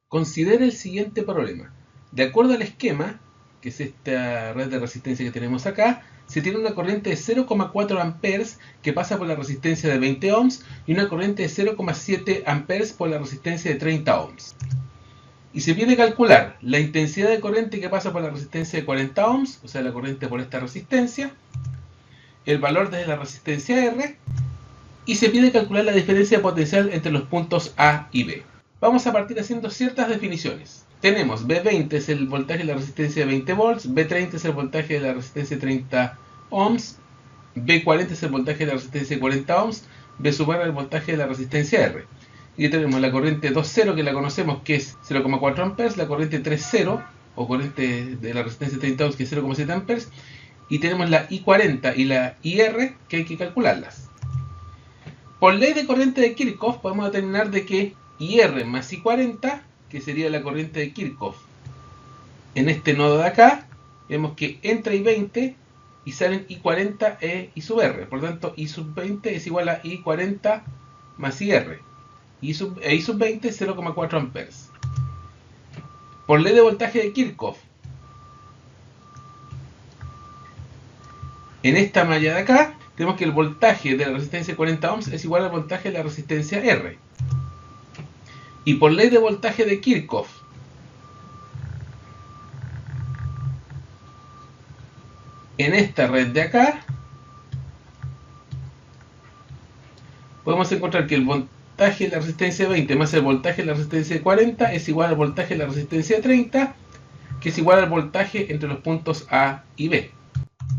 Considera el siguiente problema. De acuerdo al esquema, que es esta red de resistencia que tenemos acá, se tiene una corriente de 0,4 amperes que pasa por la resistencia de 20 ohms y una corriente de 0,7 amperes por la resistencia de 30 ohms. Y se pide calcular la intensidad de corriente que pasa por la resistencia de 40 ohms, o sea, la corriente por esta resistencia, el valor de la resistencia R, y se pide calcular la diferencia potencial entre los puntos A y B. Vamos a partir haciendo ciertas definiciones. Tenemos B20 es el voltaje de la resistencia de 20 volts, B30 es el voltaje de la resistencia de 30 ohms, B40 es el voltaje de la resistencia de 40 ohms, B sub R es el voltaje de la resistencia R. Y tenemos la corriente 2.0 que la conocemos que es 0,4 amperes, la corriente 3.0 o corriente de la resistencia de 30 ohms que es 0,7 amperes, y tenemos la I40 y la IR que hay que calcularlas. Por ley de corriente de Kirchhoff podemos determinar de que IR más I40, que sería la corriente de Kirchhoff, en este nodo de acá, vemos que entra I20 y salen I40 e I sub R. Por lo tanto, I sub 20 es igual a I40 más IR. I sub 20 es 0,4 amperes. Por ley de voltaje de Kirchhoff, en esta malla de acá, tenemos que el voltaje de la resistencia de 40 ohms es igual al voltaje de la resistencia R. Y por ley de voltaje de Kirchhoff, en esta red de acá, podemos encontrar que el voltaje de la resistencia de 20 más el voltaje de la resistencia de 40 es igual al voltaje de la resistencia de 30, que es igual al voltaje entre los puntos A y B.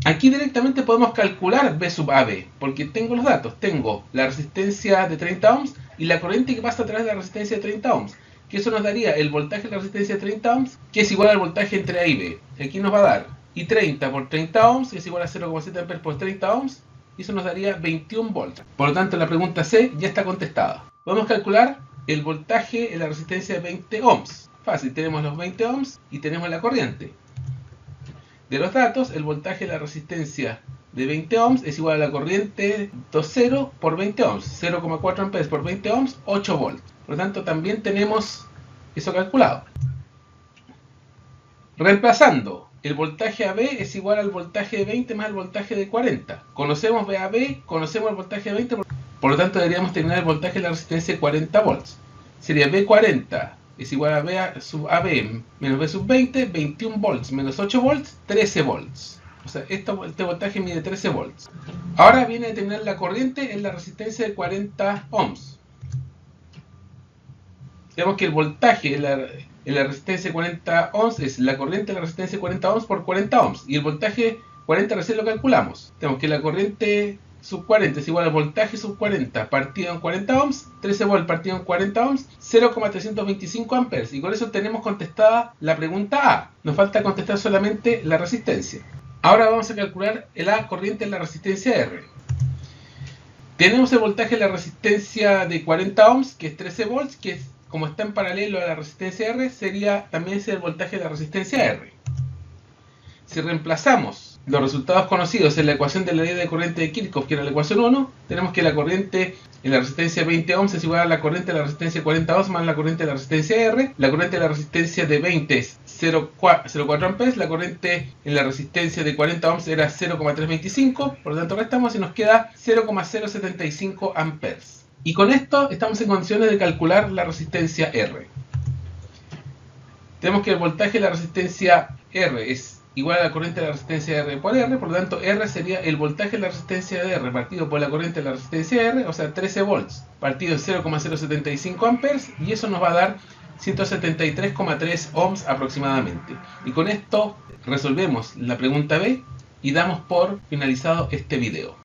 Aquí directamente podemos calcular B sub AB, porque tengo los datos. Tengo la resistencia de 30 ohms y la corriente que pasa a través de la resistencia de 30 ohms, que eso nos daría el voltaje de la resistencia de 30 ohms, que es igual al voltaje entre A y B. Aquí nos va a dar I30 por 30 ohms, que es igual a 0,7 amperes por 30 ohms, y eso nos daría 21 volts. Por lo tanto, la pregunta C ya está contestada. Vamos a calcular el voltaje en la resistencia de 20 ohms. Fácil, tenemos los 20 ohms y tenemos la corriente. De los datos, el voltaje de la resistencia de 20 ohms es igual a la corriente 2.0 por 20 ohms, 0,4 amperes por 20 ohms, 8 volts. Por lo tanto, también tenemos eso calculado. Reemplazando, el voltaje AB es igual al voltaje de 20 más el voltaje de 40. Conocemos VAB, conocemos el voltaje de 20, por lo tanto deberíamos tener el voltaje de la resistencia de 40 volts. Sería B40 es igual a B sub AB menos B sub 20, 21 volts menos 8 volts, 13 volts. O sea, este voltaje mide 13 volts. Ahora viene a determinar la corriente en la resistencia de 40 ohms. Vemos que el voltaje en la resistencia de 40 ohms es la corriente de la resistencia de 40 ohms por 40 ohms. Y el voltaje 40 recién lo calculamos. Tenemos que la corriente sub 40 es igual al voltaje sub 40 partido en 40 ohms, 13 volts partido en 40 ohms, 0,325 amperes. Y con eso tenemos contestada la pregunta A. Nos falta contestar solamente la resistencia. Ahora vamos a calcular la corriente en la resistencia R. Tenemos el voltaje de la resistencia de 40 ohms, que es 13 volts, que es, como está en paralelo a la resistencia R, también el voltaje de la resistencia R. Si reemplazamos los resultados conocidos en la ecuación de la ley de corriente de Kirchhoff, que era la ecuación 1, tenemos que la corriente en la resistencia de 20 ohms es igual a la corriente de la resistencia de 40 ohms más la corriente de la resistencia R. La corriente de la resistencia de 20 es 0,4 amperes, la corriente en la resistencia de 40 ohms era 0,325, por lo tanto restamos y nos queda 0,075 amperes. Y con esto estamos en condiciones de calcular la resistencia R. Tenemos que el voltaje de la resistencia R es igual a la corriente de la resistencia R por R, por lo tanto R sería el voltaje de la resistencia de R partido por la corriente de la resistencia R, o sea 13 volts, partido en 0,075 amperes, y eso nos va a dar 173,3 ohms aproximadamente. Y con esto resolvemos la pregunta B y damos por finalizado este video.